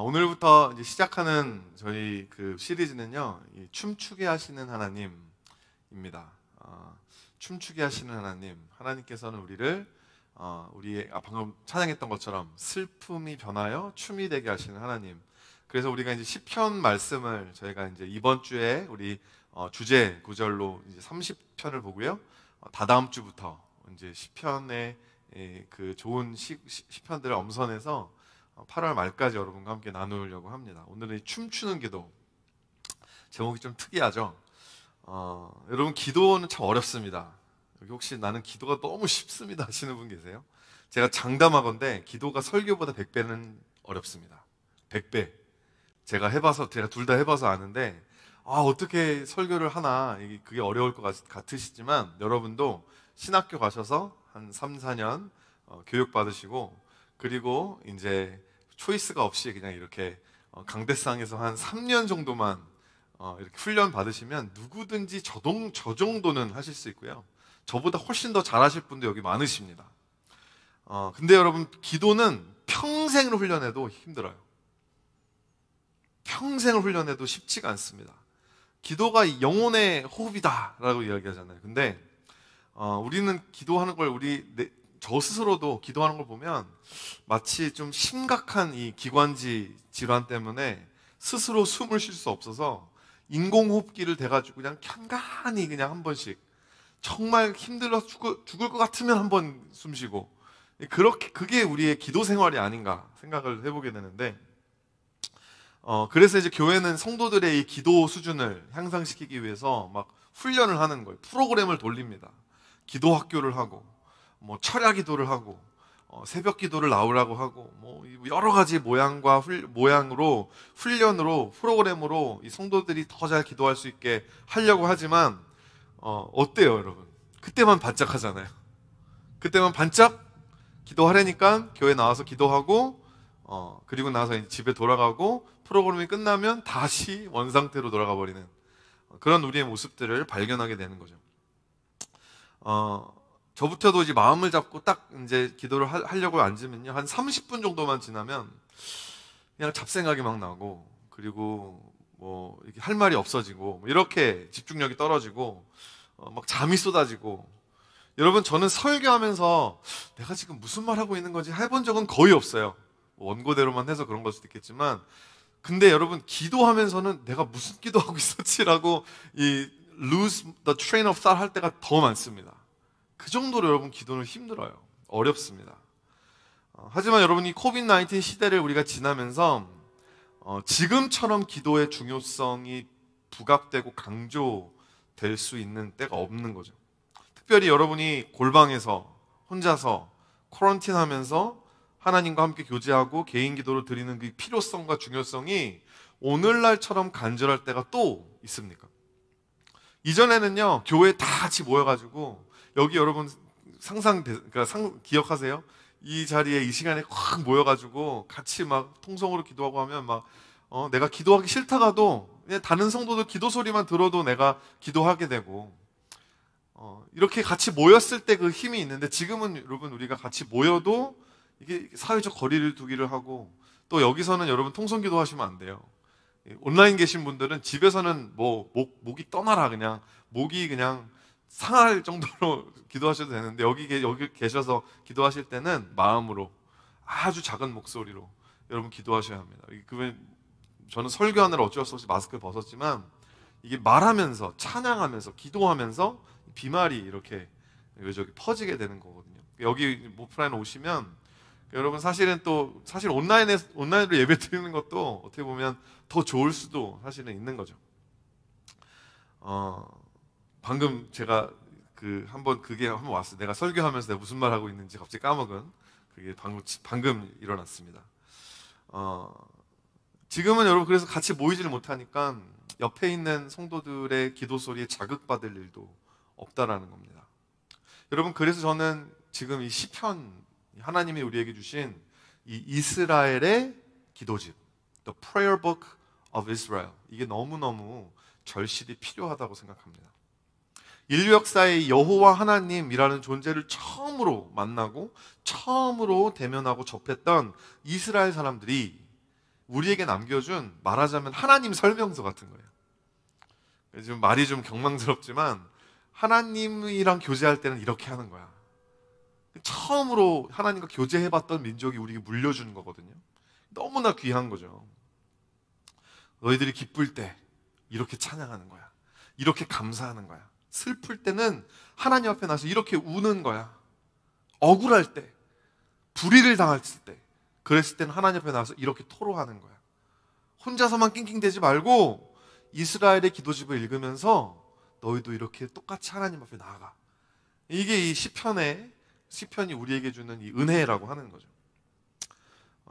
오늘부터 이제 시작하는 저희 그 시리즈는요, 이 춤추게 하시는 하나님입니다. 춤추게 하시는 하나님, 하나님께서는 우리를 우리의 방금 찬양했던 것처럼 슬픔이 변하여 춤이 되게 하시는 하나님. 그래서 우리가 이제 시편 말씀을 저희가 이제 이번 주에 우리 주제 구절로 이제 30편을 보고요. 다다음 주부터 이제 시편의 그 좋은 시편들을 엄선해서 8월 말까지 여러분과 함께 나누려고 합니다. 오늘은 이 춤추는 기도, 제목이 좀 특이하죠. 여러분, 기도는 참 어렵습니다. 여기 혹시 나는 기도가 너무 쉽습니다 하시는 분 계세요? 제가 장담하건대 기도가 설교보다 100배는 어렵습니다. 100배. 제가 둘 다 해봐서 아는데, 어떻게 설교를 하나, 그게 어려울 것 같으시지만, 여러분도 신학교 가셔서 한 3, 4년 교육 받으시고, 그리고 이제 초이스가 없이 그냥 이렇게 강대상에서 한 3년 정도만 이렇게 훈련 받으시면 누구든지 저 정도는 하실 수 있고요. 저보다 훨씬 더 잘하실 분도 여기 많으십니다. 근데 여러분, 기도는 평생을 훈련해도 힘들어요. 평생을 훈련해도 쉽지가 않습니다. 기도가 영혼의 호흡이다라고 이야기하잖아요. 근데 우리는 기도하는 걸 저 스스로도 기도하는 걸 보면 마치 좀 심각한 이 기관지 질환 때문에 스스로 숨을 쉴 수 없어서 인공호흡기를 대가지고 그냥 간간히 그냥 한 번씩, 정말 힘들어서 죽을 것 같으면 한 번 숨 쉬고, 그게 우리의 기도 생활이 아닌가 생각을 해보게 되는데, 그래서 이제 교회는 성도들의 이 기도 수준을 향상시키기 위해서 막 훈련을 하는 거예요. 프로그램을 돌립니다. 기도 학교를 하고, 뭐 철야 기도를 하고, 새벽 기도를 나오라고 하고, 뭐 여러 가지 모양으로 훈련으로 프로그램으로 이 성도들이 더 잘 기도할 수 있게 하려고 하지만 어때요, 여러분? 그때만 반짝 하잖아요. 그때만 반짝 기도하려니까 교회 나와서 기도하고, 그리고 나서 이제 집에 돌아가고, 프로그램이 끝나면 다시 원상태로 돌아가 버리는 그런 우리의 모습들을 발견하게 되는 거죠. 저부터도 이제 마음을 잡고 딱 이제 기도를 하려고 앉으면요, 한 30분 정도만 지나면 그냥 잡생각이 막 나고, 그리고 뭐 이렇게 할 말이 없어지고, 뭐 이렇게 집중력이 떨어지고, 막 잠이 쏟아지고. 여러분, 저는 설교하면서 내가 지금 무슨 말 하고 있는 건지 해본 적은 거의 없어요. 원고대로만 해서 그런 걸 수도 있겠지만, 근데 여러분, 기도하면서는 내가 무슨 기도하고 있었지라고 lose the train of thought 할 때가 더 많습니다. 그 정도로 여러분, 기도는 힘들어요. 어렵습니다. 하지만 여러분, 이 코비드-19 시대를 우리가 지나면서 지금처럼 기도의 중요성이 부각되고 강조될 수 있는 때가 없는 거죠. 특별히 여러분이 골방에서 혼자서 쿼런틴 하면서 하나님과 함께 교제하고 개인 기도를 드리는 그 필요성과 중요성이 오늘날처럼 간절할 때가 또 있습니까? 이전에는요, 교회 다 같이 모여가지고, 여기 여러분 기억하세요? 이 자리에 이 시간에 확 모여가지고 같이 막 통성으로 기도하고 하면 막 내가 기도하기 싫다가도 그냥 다른 성도들 기도 소리만 들어도 내가 기도하게 되고, 이렇게 같이 모였을 때 그 힘이 있는데, 지금은 여러분, 우리가 같이 모여도 이게 사회적 거리를 두기를 하고, 또 여기서는 여러분 통성기도 하시면 안 돼요. 온라인 계신 분들은 집에서는 뭐 목이 떠나라, 그냥 목이 그냥 상할 정도로 기도하셔도 되는데, 여기 계셔서 기도하실 때는 마음으로 아주 작은 목소리로 여러분 기도하셔야 합니다. 저는 설교하느라 어쩔 수 없이 마스크를 벗었지만, 이게 말하면서 찬양하면서 기도하면서 비말이 이렇게 여기저기 퍼지게 되는 거거든요. 여기 모프라인 오시면 여러분, 사실 온라인으로 예배 드리는 것도 어떻게 보면 더 좋을 수도 사실은 있는 거죠. 방금 제가 한번 왔어요. 내가 설교하면서 내가 무슨 말 하고 있는지 갑자기 까먹은 그게 방금 일어났습니다. 지금은 여러분, 그래서 같이 모이지를 못하니까 옆에 있는 성도들의 기도 소리에 자극받을 일도 없다라는 겁니다. 여러분, 그래서 저는 지금 이 시편, 하나님이 우리에게 주신 이 이스라엘의 기도집, The Prayer Book of Israel, 이게 너무너무 절실히 필요하다고 생각합니다. 인류 역사의 여호와 하나님이라는 존재를 처음으로 만나고 처음으로 대면하고 접했던 이스라엘 사람들이 우리에게 남겨준, 말하자면 하나님 설명서 같은 거예요. 지금 말이 좀 경망스럽지만 하나님이랑 교제할 때는 이렇게 하는 거야. 처음으로 하나님과 교제해봤던 민족이 우리에게 물려주는 거거든요. 너무나 귀한 거죠. 너희들이 기쁠 때 이렇게 찬양하는 거야. 이렇게 감사하는 거야. 슬플 때는 하나님 앞에 나서 이렇게 우는 거야. 억울할 때, 불의를 당했을 때, 그랬을 때는 하나님 앞에 나서 이렇게 토로하는 거야. 혼자서만 낑낑대지 말고 이스라엘의 기도집을 읽으면서 너희도 이렇게 똑같이 하나님 앞에 나아가. 이게 이 시편이 우리에게 주는 이 은혜라고 하는 거죠.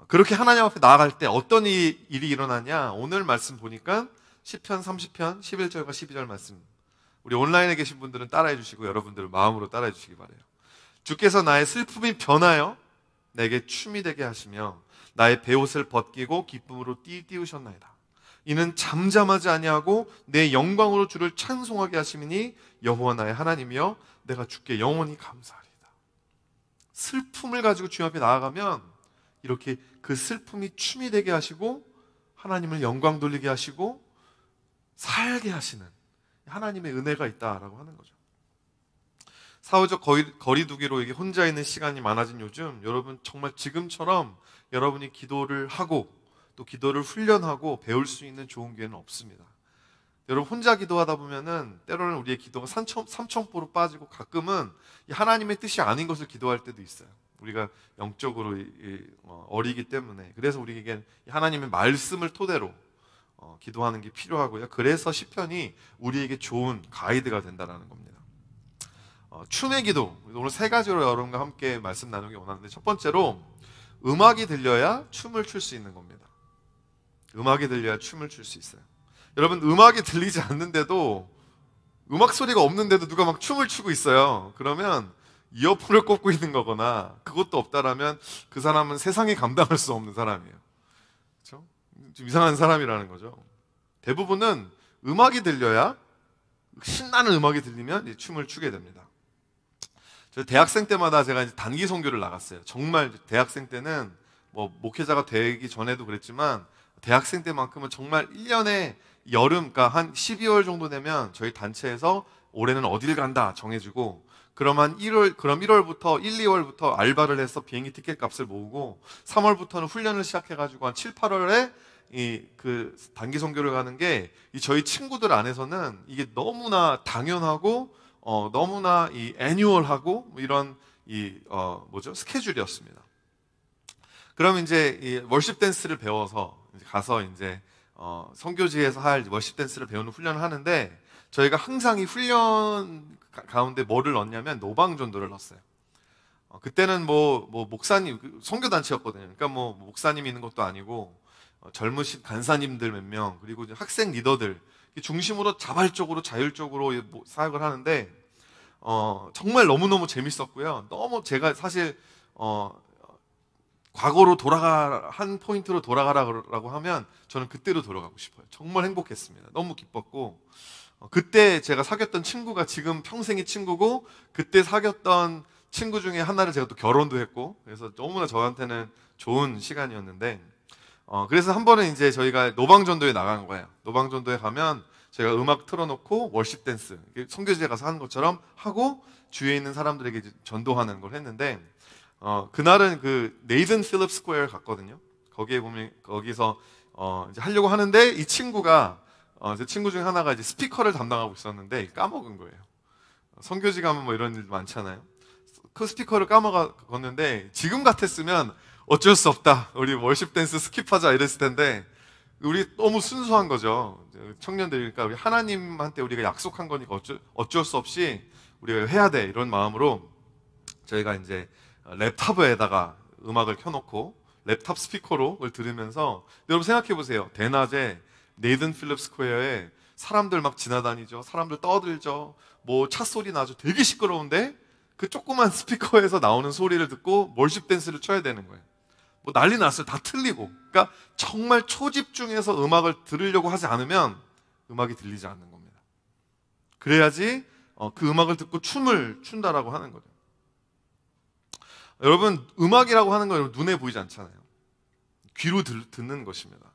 그렇게 하나님 앞에 나아갈 때 어떤 일이 일어나냐? 오늘 말씀 보니까 시편 30편 11절과 12절 말씀. 우리 온라인에 계신 분들은 따라해 주시고 여러분들은 마음으로 따라해 주시기 바라요. 주께서 나의 슬픔이 변하여 내게 춤이 되게 하시며 나의 베옷을 벗기고 기쁨으로 띠우셨나이다. 이는 잠잠하지 아니하고 내 영광으로 주를 찬송하게 하심이니 여호와 나의 하나님이여 내가 주께 영원히 감사하리이다. 슬픔을 가지고 주님 앞에 나아가면 이렇게 그 슬픔이 춤이 되게 하시고 하나님을 영광 돌리게 하시고 살게 하시는 하나님의 은혜가 있다라고 하는 거죠. 사회적 거리두기로 이게 혼자 있는 시간이 많아진 요즘, 여러분 정말 지금처럼 여러분이 기도를 하고 또 기도를 훈련하고 배울 수 있는 좋은 기회는 없습니다. 여러분 혼자 기도하다 보면은 때로는 우리의 기도가 삼천포로 빠지고 가끔은 하나님의 뜻이 아닌 것을 기도할 때도 있어요. 우리가 영적으로 어리기 때문에. 그래서 우리에게 하나님의 말씀을 토대로 기도하는 게 필요하고요. 그래서 시편이 우리에게 좋은 가이드가 된다는 겁니다. 춤의 기도, 오늘 세 가지로 여러분과 함께 말씀 나누기 원하는데, 첫 번째로 음악이 들려야 춤을 출 수 있는 겁니다. 음악이 들려야 춤을 출 수 있어요. 여러분 음악이 들리지 않는데도, 음악 소리가 없는데도 누가 막 춤을 추고 있어요. 그러면 이어폰을 꽂고 있는 거거나 그것도 없다라면 그 사람은 세상에 감당할 수 없는 사람이에요. 그렇죠? 좀 이상한 사람이라는 거죠. 대부분은 음악이 들려야, 신나는 음악이 들리면 이제 춤을 추게 됩니다. 저 대학생 때마다 제가 이제 단기 선교를 나갔어요. 정말 대학생 때는 뭐 목회자가 되기 전에도 그랬지만 대학생 때만큼은 정말 1년에 여름, 그러니까 한 12월 정도 되면 저희 단체에서 올해는 어딜 간다 정해주고, 그럼 1월부터 1, 2월부터 알바를 해서 비행기 티켓 값을 모으고 3월부터는 훈련을 시작해가지고 한 7, 8월에 그 단기 선교를 가는 게 저희 친구들 안에서는 이게 너무나 당연하고 너무나 애뉴얼하고 뭐 이런 스케줄이었습니다. 그럼 이제 월십 댄스를 배워서 가서 이제 선교지에서 할 월십 댄스를 배우는 훈련을 하는데, 저희가 항상 이 훈련 가운데 뭐를 넣냐면 노방전도를 넣었어요. 그때는 뭐 목사님, 선교단체였거든요. 그러니까 뭐 목사님이 있는 것도 아니고 젊으신 간사님들 몇 명, 그리고 이제 학생 리더들 중심으로 자발적으로 자율적으로 사역을 하는데 정말 너무너무 재밌었고요. 너무 제가 사실 과거로 한 포인트로 돌아가라고 하면 저는 그때로 돌아가고 싶어요. 정말 행복했습니다. 너무 기뻤고, 그때 제가 사귀었던 친구가 지금 평생의 친구고, 그때 사귀었던 친구 중에 하나를 제가 또 결혼도 했고, 그래서 너무나 저한테는 좋은 시간이었는데, 그래서 한 번은 이제 저희가 노방전도에 나간 거예요. 노방전도에 가면 제가 음악 틀어놓고 월십 댄스, 선교지에 가서 하는 것처럼 하고 주위에 있는 사람들에게 이제 전도하는 걸 했는데, 그날은 그 네이든 필립 스퀘어 갔거든요. 거기에 보면 거기서 이제 하려고 하는데 이 친구가 제 친구 중에 하나가 이제 스피커를 담당하고 있었는데 까먹은 거예요. 선교지 가면 뭐 이런 일 많잖아요. 그 스피커를 까먹었는데 지금 같았으면 어쩔 수 없다, 우리 월십 댄스 스킵하자 이랬을 텐데, 우리 너무 순수한 거죠. 청년들이니까 우리 하나님한테 우리가 약속한 거니까 어쩔 수 없이 우리가 해야 돼, 이런 마음으로 저희가 이제 랩탑에다가 음악을 켜놓고 랩탑 스피커로 그걸 들으면서, 여러분 생각해 보세요. 대낮에 네이든 필립 스퀘어에 사람들 막 지나다니죠. 사람들 떠들죠. 뭐 차 소리 나죠. 되게 시끄러운데 그 조그만 스피커에서 나오는 소리를 듣고 월십 댄스를 춰야 되는 거예요. 뭐 난리 났어요. 다 틀리고. 그러니까 정말 초집중해서 음악을 들으려고 하지 않으면 음악이 들리지 않는 겁니다. 그래야지 그 음악을 듣고 춤을 춘다라고 하는 거죠. 여러분 음악이라고 하는 건 눈에 보이지 않잖아요. 귀로 듣는 것입니다.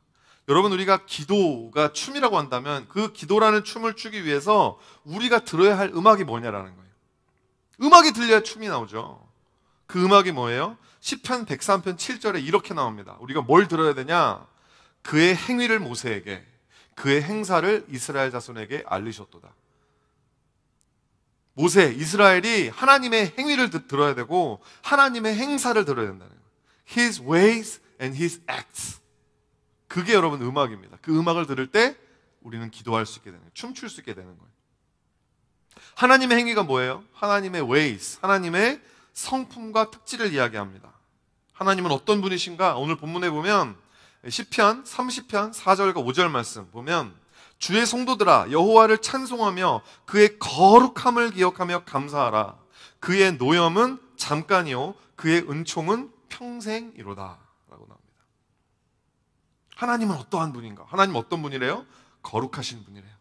여러분, 우리가 기도가 춤이라고 한다면 그 기도라는 춤을 추기 위해서 우리가 들어야 할 음악이 뭐냐라는 거예요. 음악이 들려야 춤이 나오죠. 그 음악이 뭐예요? 시편 103편 7절에 이렇게 나옵니다. 우리가 뭘 들어야 되냐? 그의 행위를 모세에게, 그의 행사를 이스라엘 자손에게 알리셨도다. 모세, 이스라엘이 하나님의 행위를 들어야 되고 하나님의 행사를 들어야 된다는 거예요. His ways and His acts. 그게 여러분 음악입니다. 그 음악을 들을 때 우리는 기도할 수 있게 되는 거예요. 춤출 수 있게 되는 거예요. 하나님의 행위가 뭐예요? 하나님의 ways, 하나님의 성품과 특질을 이야기합니다. 하나님은 어떤 분이신가? 오늘 본문에 보면 시편 30편 4절과 5절 말씀 보면 주의 성도들아 여호와를 찬송하며 그의 거룩함을 기억하며 감사하라. 그의 노염은 잠깐이요 그의 은총은 평생이로다 라고 나옵니다. 하나님은 어떠한 분인가? 하나님은 어떤 분이래요? 거룩하신 분이래요.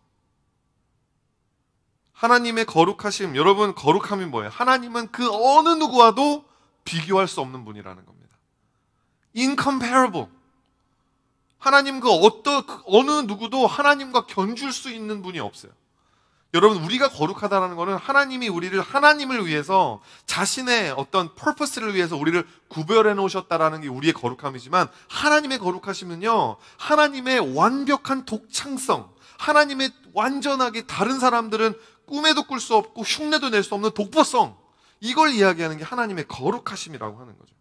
하나님의 거룩하심, 여러분 거룩함이 뭐예요? 하나님은 그 어느 누구와도 비교할 수 없는 분이라는 겁니다. Incomparable. 하나님 어느 누구도 하나님과 견줄 수 있는 분이 없어요. 여러분, 우리가 거룩하다는 것은 하나님이 우리를 하나님을 위해서 자신의 어떤 purpose를 위해서 우리를 구별해 놓으셨다라는 게 우리의 거룩함이지만 하나님의 거룩하심은요, 하나님의 완벽한 독창성, 하나님의 완전하게 다른 사람들은 꿈에도 꿀 수 없고 흉내도 낼 수 없는 독보성, 이걸 이야기하는 게 하나님의 거룩하심이라고 하는 거죠.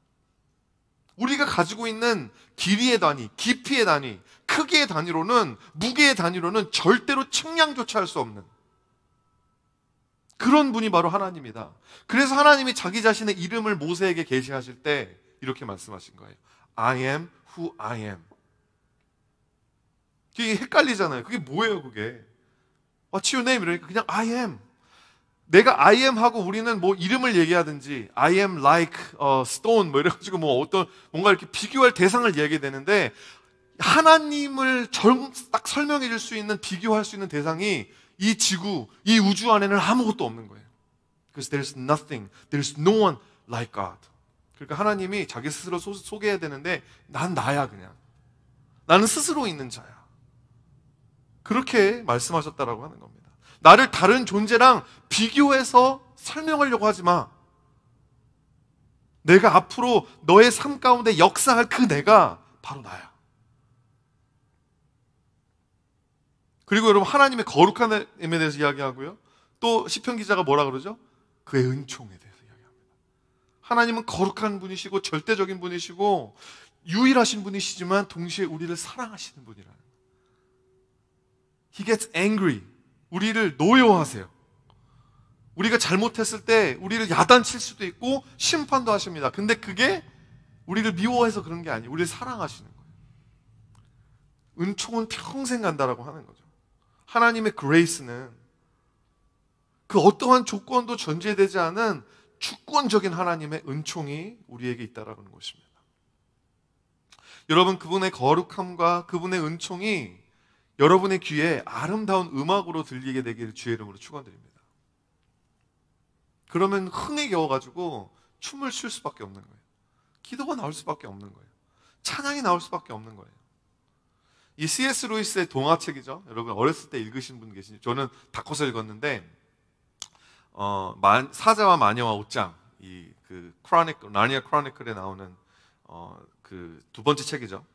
우리가 가지고 있는 길이의 단위, 깊이의 단위, 크기의 단위로는, 무게의 단위로는 절대로 측량조차 할 수 없는 그런 분이 바로 하나님이다. 그래서 하나님이 자기 자신의 이름을 모세에게 계시하실 때 이렇게 말씀하신 거예요. I am who I am. 그게 헷갈리잖아요. 그게 뭐예요, 그게? What's your name? 이러니까 그냥 I am. 내가 I am 하고 우리는 뭐 이름을 얘기하든지 I am like a stone 뭐 이래가지고 뭐 어떤 뭔가 이렇게 비교할 대상을 얘기해야 되는데 하나님을 딱 설명해 줄 수 있는, 비교할 수 있는 대상이 이 지구, 이 우주 안에는 아무것도 없는 거예요. Because there's nothing, there's no one like God. 그러니까 하나님이 자기 스스로 소개해야 되는데 난 나야 그냥. 나는 스스로 있는 자야. 그렇게 말씀하셨다라고 하는 겁니다. 나를 다른 존재랑 비교해서 설명하려고 하지 마. 내가 앞으로 너의 삶 가운데 역사할 그 내가 바로 나야. 그리고 여러분, 하나님의 거룩함에 대해서 이야기하고요. 또 시편 기자가 뭐라 그러죠? 그의 은총에 대해서 이야기합니다. 하나님은 거룩한 분이시고 절대적인 분이시고 유일하신 분이시지만 동시에 우리를 사랑하시는 분이라는 거예요. He gets angry. 우리를 노여워하세요. 우리가 잘못했을 때 우리를 야단칠 수도 있고 심판도 하십니다. 근데 그게 우리를 미워해서 그런 게 아니에요. 우리를 사랑하시는 거예요. 은총은 평생 간다라고 하는 거죠. 하나님의 그레이스는 그 어떠한 조건도 전제되지 않은 주권적인 하나님의 은총이 우리에게 있다라는 것입니다. 여러분, 그분의 거룩함과 그분의 은총이 여러분의 귀에 아름다운 음악으로 들리게 되기를 주의 이름으로 축원드립니다. 그러면 흥에 겨워가지고 춤을 출 수밖에 없는 거예요. 기도가 나올 수밖에 없는 거예요. 찬양이 나올 수밖에 없는 거예요. 이 C.S. 루이스의 동화책이죠. 여러분 어렸을 때 읽으신 분 계시죠? 저는 다 커서 읽었는데 사자와 마녀와 옷장, 나니아 크로니클에 나오는 그 두 번째 책이죠.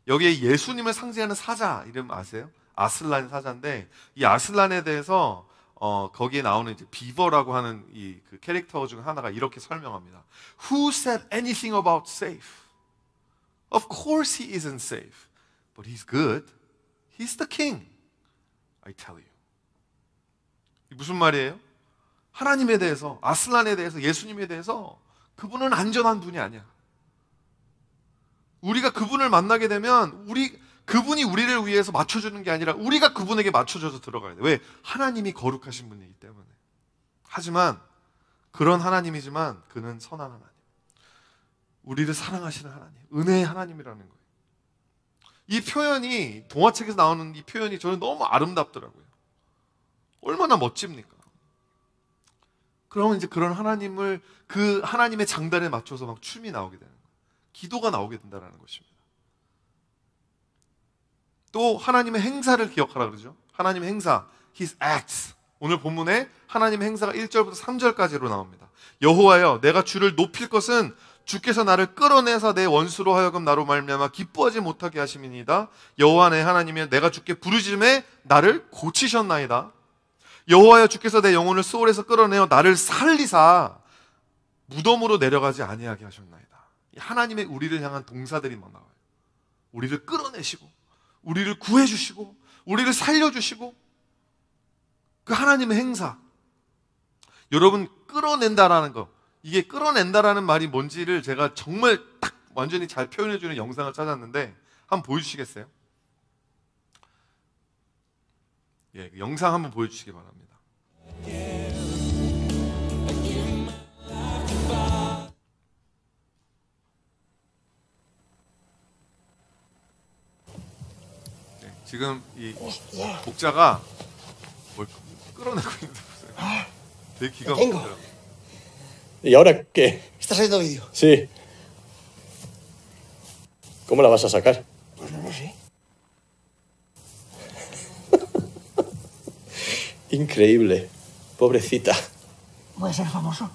여기에 예수님을 상징하는 사자 이름 아세요? 아슬란 사자인데 이 아슬란에 대해서 거기에 나오는 이제 비버라고 하는 그 캐릭터 중 하나가 이렇게 설명합니다. Who said anything about safe? Of course he isn't safe, but he's good. He's the king. I tell you. 무슨 말이에요? 하나님에 대해서, 아슬란에 대해서, 예수님에 대해서 그분은 안전한 분이 아니야. 우리가 그분을 만나게 되면 그분이 우리를 위해서 맞춰주는 게 아니라 우리가 그분에게 맞춰줘서 들어가야 돼. 왜? 하나님이 거룩하신 분이기 때문에. 하지만 그런 하나님이지만 그는 선한 하나님, 우리를 사랑하시는 하나님, 은혜의 하나님이라는 거예요. 이 표현이, 동화책에서 나오는 이 표현이 저는 너무 아름답더라고요. 얼마나 멋집니까? 그러면 이제 그런 하나님을, 그 하나님의 장단에 맞춰서 막 춤이 나오게 되는 거예요. 기도가 나오게 된다는 것입니다. 또 하나님의 행사를 기억하라 그러죠. 하나님의 행사, His acts. 오늘 본문에 하나님의 행사가 1절부터 3절까지로 나옵니다. 여호와여, 내가 주를 높일 것은 주께서 나를 끌어내서 내 원수로 하여금 나로 말미암아 기뻐하지 못하게 하심이니이다. 여호와 내 하나님이여, 내가 주께 부르짖음에 나를 고치셨나이다. 여호와여, 주께서 내 영혼을 수월에서 끌어내어 나를 살리사 무덤으로 내려가지 아니하게 하셨나이다. 하나님의 우리를 향한 동사들이 막 나와요. 우리를 끌어내시고, 우리를 구해주시고, 우리를 살려주시고, 그 하나님의 행사. 여러분, 끌어낸다라는 거, 이게 끌어낸다라는 말이 뭔지를 제가 정말 딱 완전히 잘 표현해주는 영상을 찾았는데 한번 보여주시겠어요? 예, 영상 한번 보여주시기 바랍니다. 네, 지금 이 목자가 뭘 끌어내고 있는데 보세요. 되게 기가 막혀요. ¿Y ahora qué? ¿Estás haciendo vídeo? Sí. ¿Cómo la vas a sacar? Pues no lo sé. Increíble. Pobrecita. Voy a ser famoso.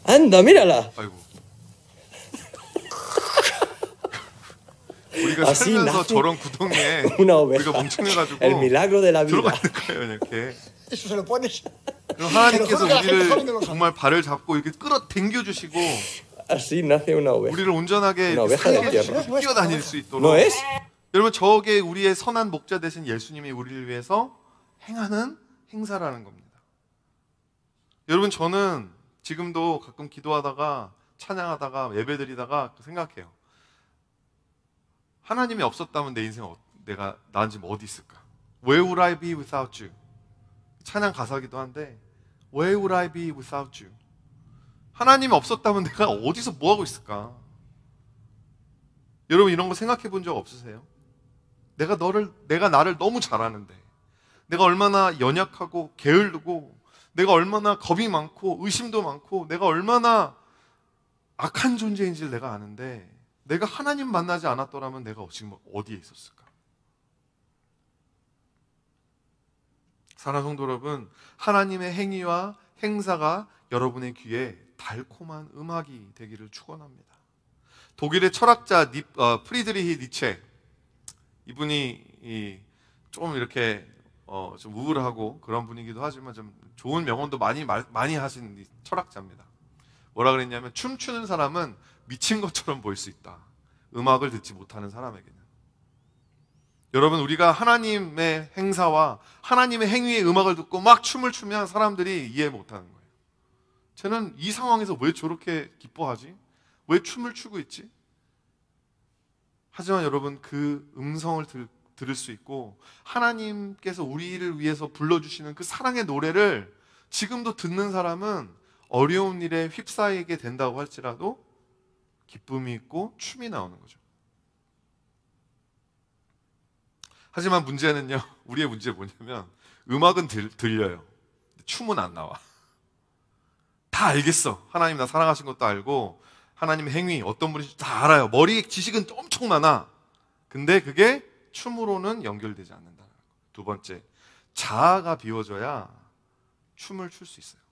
¡Anda, mírala! 아이고. 우리가 Así 살면서 nace 저런 구덩이에 una 우리가 oveja. 멍청해가지고 El milagro de la vida. 들어가 있는 거예요, 이렇게. Eso se lo pones. 그럼 하나님께서 Te lo juro que la gente joven no 우리를 lo sabe. 정말 발을 잡고 이렇게 끌어당겨 주시고 Así nace una oveja. 우리를 온전하게 una oveja de 살게 tierra. 해주시고 뛰어다닐 수 있도록. ¿No es? 여러분, 저게 우리의 선한 목자 되신 예수님이 우리를 위해서 행하는 행사라는 겁니다. 여러분, 저는 지금도 가끔 기도하다가 찬양하다가 예배드리다가 생각해요. 하나님이 없었다면 내 인생 난 지금 어디 있을까? Where would I be without you? 찬양 가사기도 한데 Where would I be without you? 하나님이 없었다면 내가 어디서 뭐 하고 있을까? 여러분, 이런 거 생각해 본 적 없으세요? 내가 나를 너무 잘 아는데, 내가 얼마나 연약하고 게으르고, 내가 얼마나 겁이 많고 의심도 많고, 내가 얼마나 악한 존재인지를 내가 아는데, 내가 하나님 만나지 않았더라면 내가 지금 어디에 있었을까? 사랑하는 성도 여러분, 하나님의 행위와 행사가 여러분의 귀에 달콤한 음악이 되기를 축원합니다. 독일의 철학자 프리드리히 니체, 이분이 좀 이렇게 좀 우울하고 그런 분이기도 하지만 좀 좋은 명언도 많이 하신 철학자입니다. 뭐라 그랬냐면, 춤추는 사람은 미친 것처럼 보일 수 있다. 음악을 듣지 못하는 사람에게는. 여러분, 우리가 하나님의 행사와 하나님의 행위의 음악을 듣고 막 춤을 추면 사람들이 이해 못하는 거예요. 쟤는 이 상황에서 왜 저렇게 기뻐하지? 왜 춤을 추고 있지? 하지만 여러분, 그 음성을 들을 수 있고 하나님께서 우리를 위해서 불러주시는 그 사랑의 노래를 지금도 듣는 사람은 어려운 일에 휩싸이게 된다고 할지라도 기쁨이 있고 춤이 나오는 거죠. 하지만 문제는요, 우리의 문제는 뭐냐면 음악은 들려요. 춤은 안 나와. 다 알겠어. 하나님 나 사랑하신 것도 알고 하나님의 행위 어떤 분인지 다 알아요. 머리 지식은 엄청 많아. 근데 그게 춤으로는 연결되지 않는다는 거. 두 번째, 자아가 비워져야 춤을 출 수 있어요.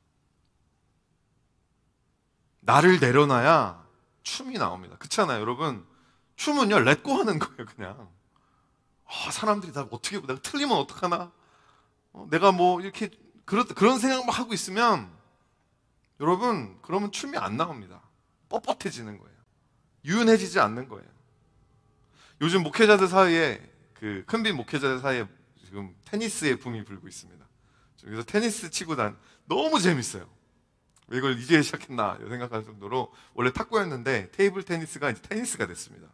나를 내려놔야 춤이 나옵니다. 그렇잖아요, 여러분. 춤은요, 렛고 하는 거예요, 그냥. 사람들이 다 어떻게, 내가 틀리면 어떡하나? 내가 뭐 이렇게 그런 생각만 하고 있으면 여러분, 그러면 춤이 안 나옵니다. 뻣뻣해지는 거예요. 유연해지지 않는 거예요. 요즘 목회자들 사이에, 큰빛 목회자들 사이에 지금 테니스의 붐이 불고 있습니다. 그래서 테니스 치고 너무 재밌어요. 왜 이걸 이제 시작했나 생각할 정도로, 원래 탁구였는데 테이블 테니스가 이제 테니스가 됐습니다.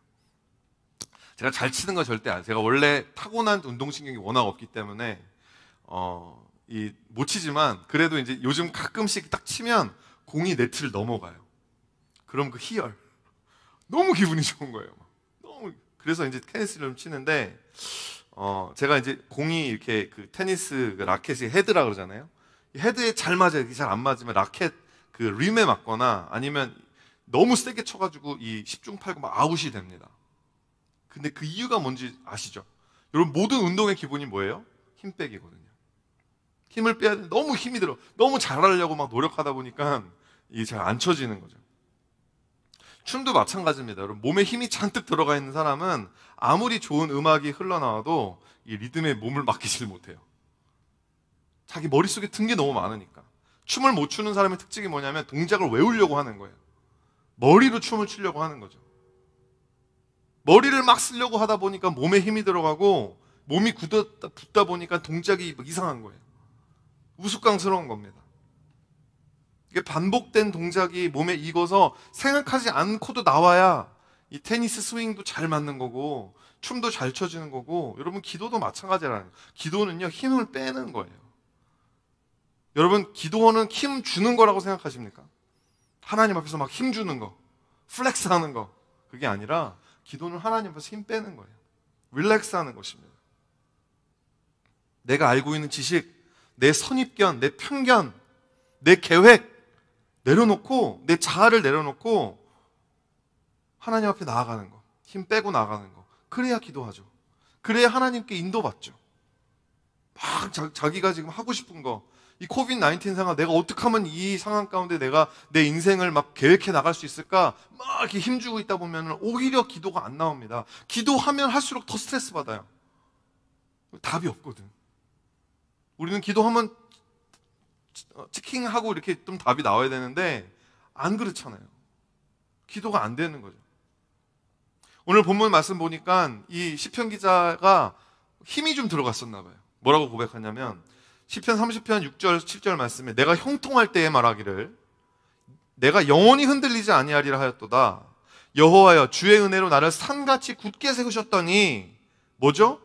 제가 잘 치는 건 절대 아니에요. 제가 원래 타고난 운동신경이 워낙 없기 때문에 못 치지만, 그래도 이제 요즘 가끔씩 딱 치면 공이 네트를 넘어가요. 그럼 그 희열, 너무 기분이 좋은 거예요. 그래서 이제 테니스를 좀 치는데, 제가 이제 공이 이렇게 그 테니스 그 라켓이 헤드라 그러잖아요. 헤드에 잘 맞아요. 잘 안 맞으면 라켓 그 림에 맞거나 아니면 너무 세게 쳐가지고 이 10중 8구 막 아웃이 됩니다. 근데 그 이유가 뭔지 아시죠? 여러분, 모든 운동의 기본이 뭐예요? 힘 빼기거든요. 힘을 빼야 돼. 너무 힘이 들어. 너무 잘하려고 막 노력하다 보니까 이게 잘 안 쳐지는 거죠. 춤도 마찬가지입니다. 여러분, 몸에 힘이 잔뜩 들어가 있는 사람은 아무리 좋은 음악이 흘러나와도 이 리듬에 몸을 맡기질 못해요. 자기 머릿속에 든 게 너무 많으니까. 춤을 못 추는 사람의 특징이 뭐냐면 동작을 외우려고 하는 거예요. 머리로 춤을 추려고 하는 거죠. 머리를 막 쓰려고 하다 보니까 몸에 힘이 들어가고 몸이 굳다 보니까 동작이 이상한 거예요. 우스꽝스러운 겁니다. 이게 반복된 동작이 몸에 익어서 생각하지 않고도 나와야 이 테니스 스윙도 잘 맞는 거고 춤도 잘 춰지는 거고, 여러분, 기도도 마찬가지라는 거예요. 기도는요, 힘을 빼는 거예요. 여러분, 기도는 힘 주는 거라고 생각하십니까? 하나님 앞에서 막 힘 주는 거, 플렉스 하는 거, 그게 아니라 기도는 하나님 앞에서 힘 빼는 거예요. 릴렉스 하는 것입니다. 내가 알고 있는 지식, 내 선입견, 내 편견, 내 계획 내려놓고, 내 자아를 내려놓고 하나님 앞에 나아가는 거, 힘 빼고 나아가는 거. 그래야 기도하죠. 그래야 하나님께 인도받죠. 막 자기가 지금 하고 싶은 거, 이 코비드-19 상황, 내가 어떻게 하면 이 상황 가운데 내가 내 인생을 막 계획해 나갈 수 있을까? 막 이렇게 힘주고 있다 보면 오히려 기도가 안 나옵니다. 기도하면 할수록 더 스트레스 받아요. 답이 없거든. 우리는 기도하면 치킹하고 이렇게 좀 답이 나와야 되는데 안 그렇잖아요. 기도가 안 되는 거죠. 오늘 본문 말씀 보니까 이 시편 기자가 힘이 좀 들어갔었나 봐요. 뭐라고 고백하냐면 시편 30편 6절 7절 말씀에 내가 형통할 때에 말하기를 내가 영원히 흔들리지 아니하리라 하였도다. 여호와여, 주의 은혜로 나를 산같이 굳게 세우셨더니 뭐죠?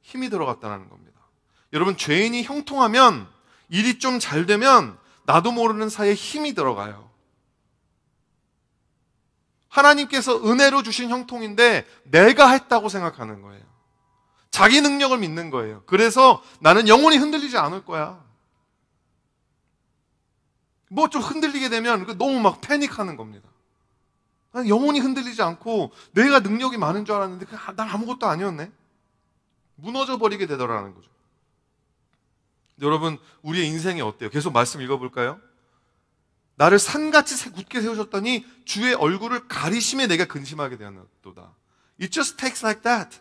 힘이 들어갔다는 겁니다. 여러분, 죄인이 형통하면, 일이 좀 잘 되면 나도 모르는 사이에 힘이 들어가요. 하나님께서 은혜로 주신 형통인데 내가 했다고 생각하는 거예요. 자기 능력을 믿는 거예요. 그래서 나는 영원히 흔들리지 않을 거야. 뭐 좀 흔들리게 되면 너무 막 패닉하는 겁니다. 난 영원히 흔들리지 않고 내가 능력이 많은 줄 알았는데 난 아무것도 아니었네. 무너져 버리게 되더라는 거죠. 여러분, 우리의 인생이 어때요? 계속 말씀 읽어볼까요? 나를 산같이 굳게 세우셨더니 주의 얼굴을 가리심에 내가 근심하게 되었도다. It just takes like that.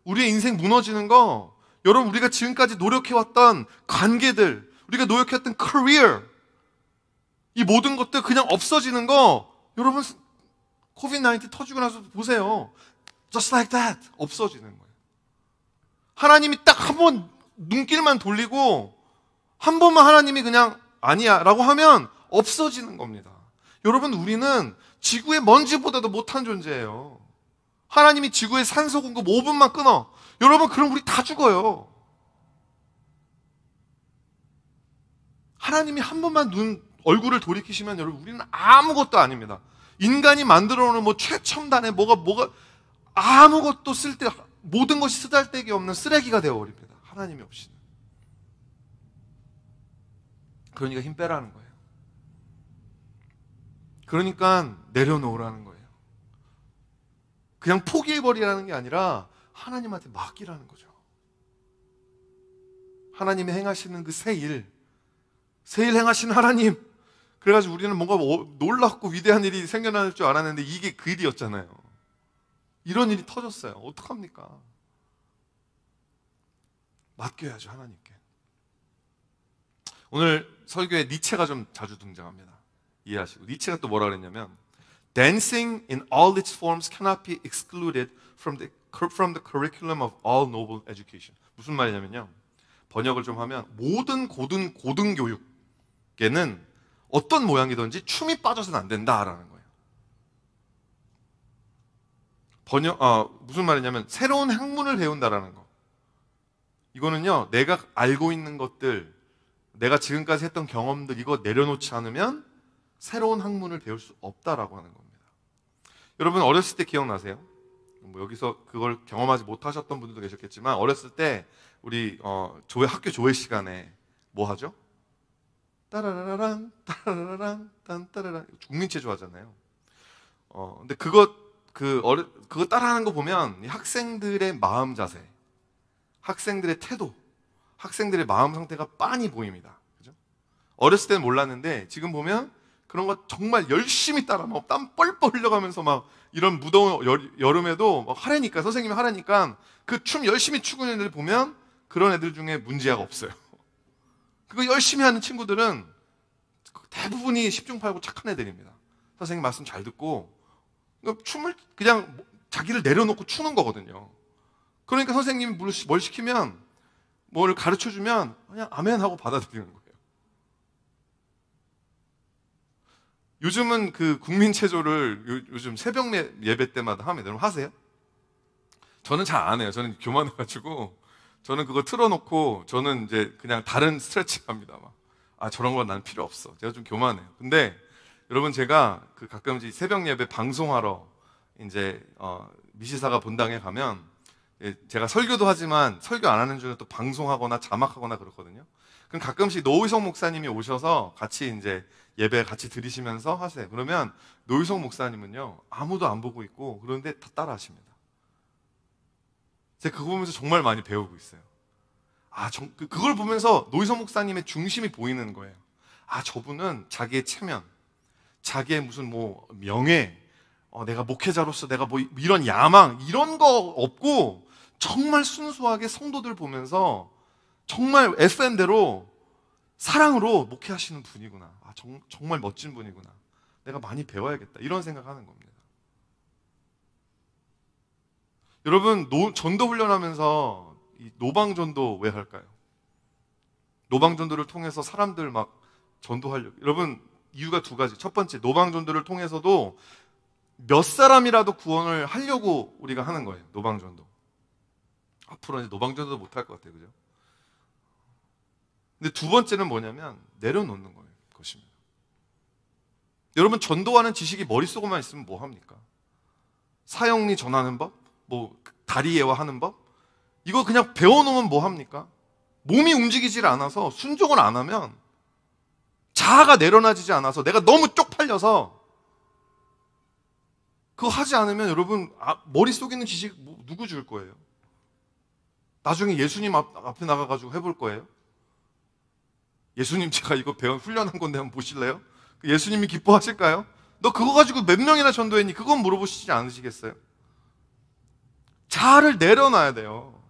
우리의 인생 무너지는 거, 여러분, 우리가 지금까지 노력해왔던 관계들, 우리가 노력했던 career, 이 모든 것들 그냥 없어지는 거, 여러분, 코비드-19 터지고 나서 보세요. Just like that. 없어지는 거예요. 하나님이 딱 한 번 눈길만 돌리고 한 번만 하나님이 그냥 아니야 라고 하면 없어지는 겁니다. 여러분, 우리는 지구의 먼지보다도 못한 존재예요. 하나님이 지구의 산소 공급 5분만 끊어, 여러분, 그럼 우리 다 죽어요. 하나님이 한 번만 얼굴을 돌이키시면 여러분, 우리는 아무것도 아닙니다. 인간이 만들어 놓은 뭐 최첨단의 뭐가 아무것도 모든 것이 쓰잘데기 없는 쓰레기가 되어버립니다. 하나님이 없이는. 그러니까 힘 빼라는 거예요. 그러니까 내려놓으라는 거예요. 그냥 포기해버리라는 게 아니라 하나님한테 맡기라는 거죠. 하나님이 행하시는 그 새 일 행하시는 하나님. 그래가지고 우리는 뭔가 놀랍고 위대한 일이 생겨날 줄 알았는데 이게 그 일이었잖아요. 이런 일이 터졌어요. 어떡합니까? 맡겨야죠, 하나님께. 오늘 설교에 니체가 좀 자주 등장합니다. 이해하시고. 니체가 또 뭐라 그랬냐면 Dancing in all its forms cannot be excluded from the curriculum of all noble education. 무슨 말이냐면요, 번역을 좀 하면 모든 고등교육에는 어떤 모양이든지 춤이 빠져서는 안 된다라는 거예요. 무슨 말이냐면 새로운 학문을 배운다라는 거. 이거는요, 내가 알고 있는 것들, 내가 지금까지 했던 경험들, 이거 내려놓지 않으면 새로운 학문을 배울 수 없다라고 하는 겁니다. 여러분, 어렸을 때 기억나세요? 뭐 여기서 그걸 경험하지 못하셨던 분들도 계셨겠지만, 어렸을 때 우리 학교 조회 시간에 뭐 하죠? 따라라라랑 따라라랑 딴따라랑, 국민체 좋아하잖아요. 근데 그거 따라하는 거 보면 이 학생들의 마음 자세, 학생들의 태도, 학생들의 마음 상태가 빤히 보입니다. 그죠? 어렸을 때는 몰랐는데 지금 보면 그런 거 정말 열심히 따라 막 땀 뻘뻘 흘려가면서 막 이런 무더운 여름에도 막 하라니까, 선생님이 하라니까 그 춤 열심히 추고 있는 애들 보면 그런 애들 중에 문제아가 없어요. 그거 열심히 하는 친구들은 대부분이 10중 8구 착한 애들입니다. 선생님 말씀 잘 듣고 춤을 그냥 자기를 내려놓고 추는 거거든요. 그러니까 선생님이 뭘 시키면, 뭘 가르쳐주면 그냥 아멘 하고 받아들이는 거예요. 요즘은 그 국민체조를 요즘 새벽 예배 때마다 합니다. 여러분 하세요? 저는 잘 안 해요. 저는 교만해가지고 저는 그거 틀어놓고 저는 이제 그냥 다른 스트레칭 합니다. 저런 건 난 필요 없어. 제가 좀 교만해요. 근데 여러분, 제가 그 가끔 새벽 예배 방송하러 이제 미시사가 본당에 가면 제가 설교도 하지만 설교 안 하는 중에 또 방송하거나 자막하거나 그렇거든요. 그럼 가끔씩 노희성 목사님이 오셔서 같이 이제 예배 같이 드리시면서 하세요. 그러면 노희성 목사님은요, 아무도 안 보고 있고 그런데 다 따라 하십니다. 제가 그거 보면서 정말 많이 배우고 있어요. 그걸 보면서 노희성 목사님의 중심이 보이는 거예요. 저분은 자기의 체면, 자기의 무슨 명예, 내가 목회자로서 내가 이런 야망, 이런 거 없고 정말 순수하게 성도들 보면서 정말 FM대로 사랑으로 목회하시는 분이구나. 정말 멋진 분이구나. 내가 많이 배워야겠다. 이런 생각하는 겁니다. 여러분, 전도 훈련하면서 이 노방전도 왜 할까요? 노방전도를 통해서 사람들 막 전도하려고. 여러분, 이유가 두 가지. 첫 번째, 노방전도를 통해서도 몇 사람이라도 구원을 하려고 우리가 하는 거예요. 노방전도. 앞으로는 노방전도도 못할 것 같아요. 그죠? 근데 두 번째는 뭐냐면 내려놓는 거예요. 것입니다. 여러분, 전도하는 지식이 머릿속에만 있으면 뭐 합니까? 사형리 전하는 법? 다리예화 하는 법? 이거 그냥 배워놓으면 뭐 합니까? 몸이 움직이질 않아서 순종을 안 하면, 자아가 내려놔지지 않아서 내가 너무 쪽팔려서 그거 하지 않으면 여러분, 머릿속에 있는 지식 누구 줄 거예요? 나중에 예수님 앞에 나가가지고 해볼 거예요? 예수님, 제가 이거 훈련한 건데 한번 보실래요? 예수님이 기뻐하실까요? 너 그거 가지고 몇 명이나 전도했니? 그건 물어보시지 않으시겠어요? 자아를 내려놔야 돼요.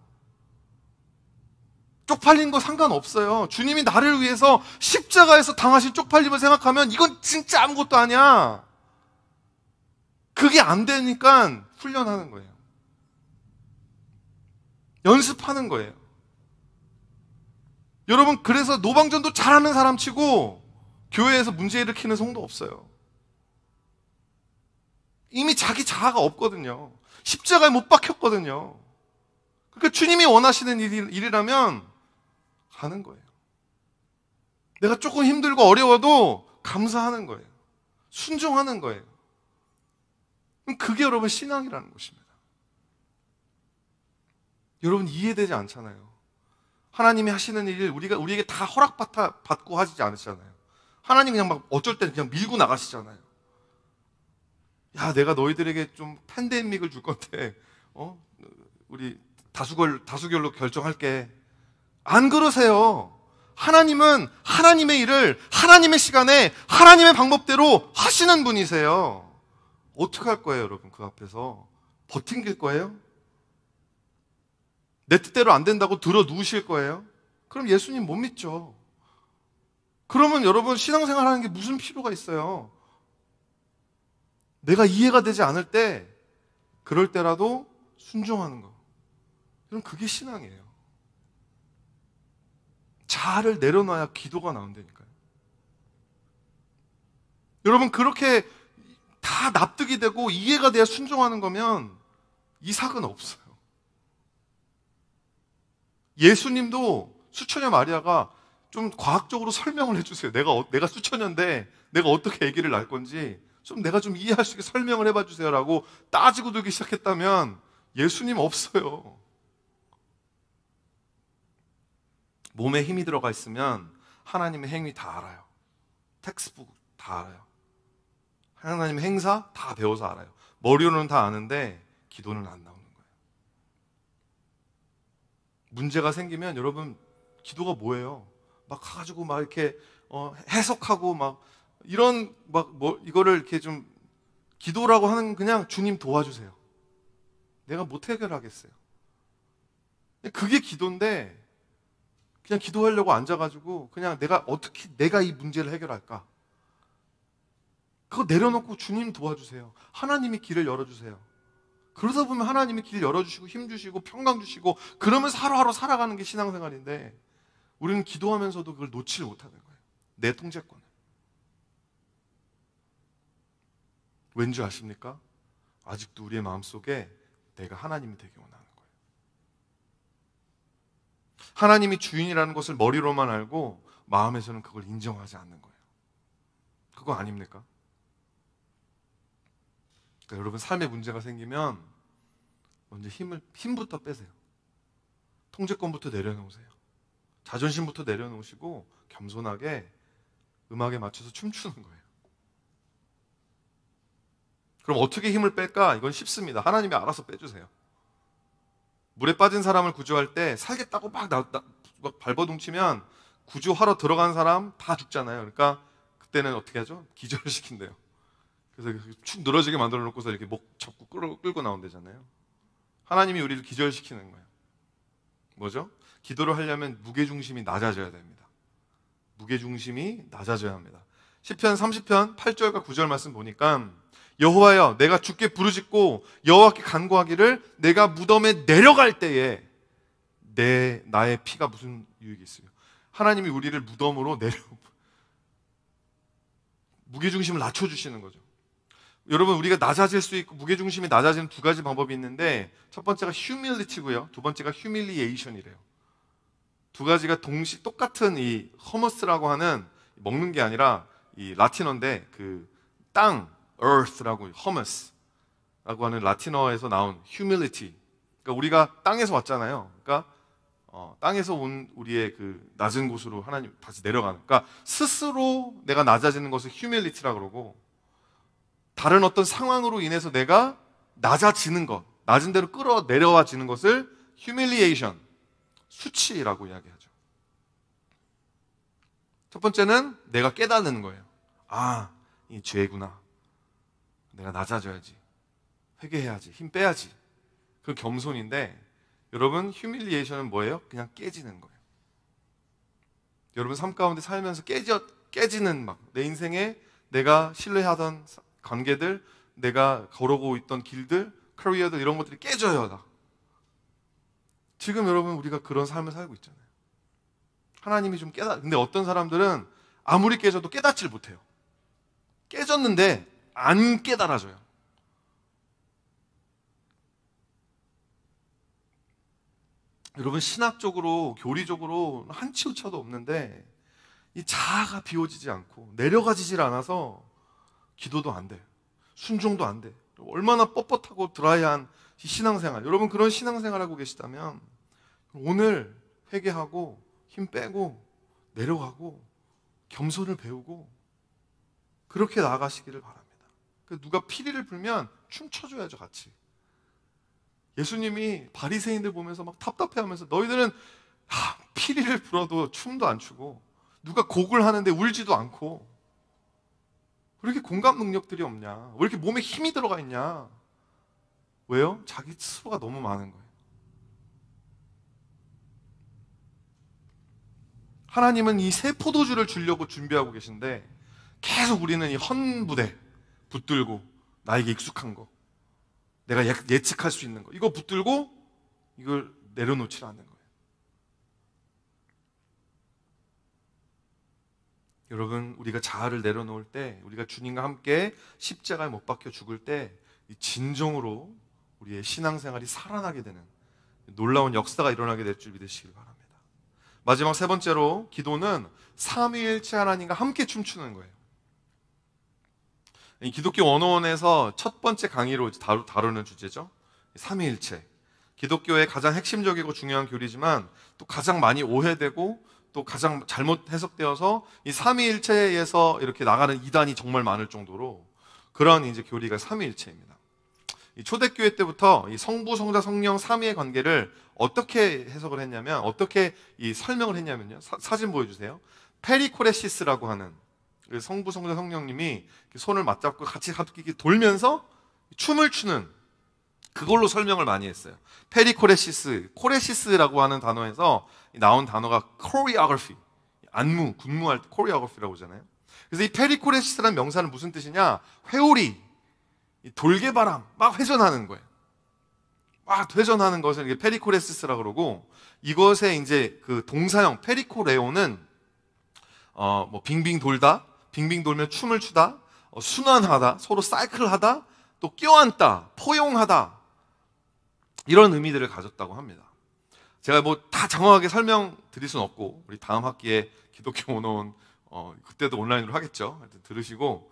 쪽팔린 거 상관없어요. 주님이 나를 위해서 십자가에서 당하신 쪽팔림을 생각하면 이건 진짜 아무것도 아니야. 그게 안 되니까 훈련하는 거예요. 연습하는 거예요. 여러분, 그래서 노방전도 잘하는 사람 치고 교회에서 문제 일으키는 성도 없어요. 이미 자기 자아가 없거든요. 십자가에 못 박혔거든요. 그러니까 주님이 원하시는 일이라면 하는 거예요. 내가 조금 힘들고 어려워도 감사하는 거예요. 순종하는 거예요. 그게 여러분 신앙이라는 것입니다. 여러분, 이해되지 않잖아요. 하나님이 하시는 일 우리에게 다 허락받고 하시지 않으시잖아요. 하나님 그냥 막 어쩔 때는 그냥 밀고 나가시잖아요. 야, 내가 너희들에게 좀 팬데믹을 줄 건데 우리 다수결로 결정할게. 안 그러세요. 하나님은 하나님의 일을 하나님의 시간에 하나님의 방법대로 하시는 분이세요. 어떻게 할 거예요, 여러분? 그 앞에서 버팅길 거예요? 내 뜻대로 안 된다고 들어 누우실 거예요? 그럼 예수님 못 믿죠. 그러면 여러분, 신앙생활 하는 게 무슨 필요가 있어요? 내가 이해가 되지 않을 때, 그럴 때라도 순종하는 거. 그럼 그게 신앙이에요. 자아를 내려놔야 기도가 나온다니까요. 여러분, 그렇게 다 납득이 되고 이해가 돼야 순종하는 거면 이삭은 없어요. 예수님도 수처녀 마리아가 좀 과학적으로 설명을 해주세요. 내가 수처녀인데 내가 어떻게 아기를 낳을 건지 내가 좀 이해할 수 있게 설명을 해봐 주세요라고 따지고 들기 시작했다면 예수님 없어요. 몸에 힘이 들어가 있으면 하나님의 행위 다 알아요. 텍스트북 다 알아요. 하나님의 행사 다 배워서 알아요. 머리로는 다 아는데 기도는 안 나오는 거예요. 문제가 생기면 여러분 기도가 뭐예요? 막 가지고 막 이렇게 해석하고 막 이런 막 뭐 이거를 이렇게 좀 기도라고 하는 그냥 주님 도와주세요. 내가 못 해결하겠어요. 그게 기도인데 그냥 기도하려고 앉아가지고 그냥 내가 어떻게 내가 이 문제를 해결할까? 그거 내려놓고 주님 도와주세요. 하나님이 길을 열어주세요. 그러다 보면 하나님이 길 열어주시고 힘 주시고 평강 주시고 그러면서 하루하루 살아가는 게 신앙생활인데 우리는 기도하면서도 그걸 놓치지 못하는 거예요. 내 통제권을. 왠지 아십니까? 아직도 우리의 마음속에 내가 하나님이 되기 원하는 거예요. 하나님이 주인이라는 것을 머리로만 알고 마음에서는 그걸 인정하지 않는 거예요. 그거 아닙니까? 그러니까 여러분 삶에 문제가 생기면 먼저 힘부터 빼세요. 통제권부터 내려놓으세요. 자존심부터 내려놓으시고 겸손하게 음악에 맞춰서 춤추는 거예요. 그럼 어떻게 힘을 뺄까? 이건 쉽습니다. 하나님이 알아서 빼주세요. 물에 빠진 사람을 구조할 때 살겠다고 막 발버둥치면 구조하러 들어간 사람 다 죽잖아요. 그러니까 그때는 어떻게 하죠? 기절을 시킨대요. 그래서 축 늘어지게 만들어 놓고서 이렇게 목 잡고 끌고 나온대잖아요. 하나님이 우리를 기절시키는 거예요. 뭐죠? 기도를 하려면 무게중심이 낮아져야 됩니다. 무게중심이 낮아져야 합니다. 시편 30편 8절과 9절 말씀 보니까 여호와여 내가 주께 부르짖고 여호와께 간구하기를 내가 무덤에 내려갈 때에 나의 피가 무슨 유익이 있어요? 하나님이 우리를 무덤으로 무게중심을 낮춰주시는 거죠. 여러분 우리가 낮아질 수 있고 무게중심이 낮아지는 두 가지 방법이 있는데 첫 번째가 humility고요. 두 번째가 humiliation이래요. 두 가지가 똑같은 이 허머스라고 하는 먹는 게 아니라 이 라틴어인데 그 땅 earth라고 hummus라고 하는 라틴어에서 나온 humility. 그러니까 우리가 땅에서 왔잖아요. 그러니까 땅에서 온 우리의 그 낮은 곳으로 하나님 다시 내려가는. 그러니까 스스로 내가 낮아지는 것을 humility라고 그러고 다른 어떤 상황으로 인해서 내가 낮아지는 것, 낮은 대로 끌어내려와지는 것을 humiliation, 수치라고 이야기하죠. 첫 번째는 내가 깨닫는 거예요. 아, 이 죄구나. 내가 낮아져야지. 회개해야지. 힘 빼야지. 그 겸손인데 여러분 humiliation은 뭐예요? 그냥 깨지는 거예요. 여러분 삶 가운데 살면서 깨지는 막 내 인생에 내가 신뢰하던 관계들, 내가 걸어오고 있던 길들, 커리어들 이런 것들이 깨져요. 다. 지금 여러분 우리가 그런 삶을 살고 있잖아요. 하나님이 좀 근데 어떤 사람들은 아무리 깨져도 깨닫지를 못해요. 깨졌는데 안 깨달아져요. 여러분 신학적으로 교리적으로 한치오차도 없는데 이 자아가 비워지지 않고 내려가지질 않아서 기도도 안 돼. 순종도 안 돼. 얼마나 뻣뻣하고 드라이한 신앙생활. 여러분 그런 신앙생활 하고 계시다면 오늘 회개하고 힘 빼고 내려가고 겸손을 배우고 그렇게 나아가시기를 바랍니다. 누가 피리를 불면 춤춰줘야죠 같이. 예수님이 바리새인들 보면서 막 답답해하면서 너희들은 피리를 불어도 춤도 안 추고 누가 곡을 하는데 울지도 않고 왜 이렇게 공감 능력들이 없냐? 왜 이렇게 몸에 힘이 들어가 있냐? 왜요? 자기 스스로가 너무 많은 거예요. 하나님은 이 새 포도주를 주려고 준비하고 계신데 계속 우리는 이 헌부대 붙들고 나에게 익숙한 거 내가 예측할 수 있는 거 이거 붙들고 이걸 내려놓지 않는 거예요. 여러분 우리가 자아를 내려놓을 때 우리가 주님과 함께 십자가에 못 박혀 죽을 때 진정으로 우리의 신앙생활이 살아나게 되는 놀라운 역사가 일어나게 될 줄 믿으시길 바랍니다. 마지막 세 번째로 기도는 삼위일체 하나님과 함께 춤추는 거예요. 이 기독교 101에서 첫 번째 강의로 다루는 주제죠. 삼위일체. 기독교의 가장 핵심적이고 중요한 교리지만 또 가장 많이 오해되고 또 가장 잘못 해석되어서 이 삼위일체에서 이렇게 나가는 이단이 정말 많을 정도로 그런 이제 교리가 삼위일체입니다. 이 초대교회 때부터 이 성부, 성자, 성령 삼위의 관계를 어떻게 해석을 했냐면, 어떻게 이 설명을 했냐면요. 사진 보여주세요. 페리코레시스라고 하는 성부, 성자, 성령님이 손을 맞잡고 같이 이렇게 돌면서 춤을 추는, 그걸로 설명을 많이 했어요. 페리코레시스, 코레시스라고 하는 단어에서 나온 단어가 코리오그래피, 안무, 군무할 때 코리오그래피라고 하잖아요. 그래서 이 페리코레시스라는 명사는 무슨 뜻이냐? 회오리, 돌개바람, 막 회전하는 거예요. 막 회전하는 것을 이게 페리코레시스라고 그러고, 이것의 이제 그 동사형 페리코레오는 뭐 빙빙 돌다, 빙빙 돌며 춤을 추다, 순환하다, 서로 사이클하다, 또 껴안다, 포용하다, 이런 의미들을 가졌다고 합니다. 제가 뭐 다 정확하게 설명드릴 수는 없고, 우리 다음 학기에 기독교 원어원 그때도 온라인으로 하겠죠. 하여튼 들으시고,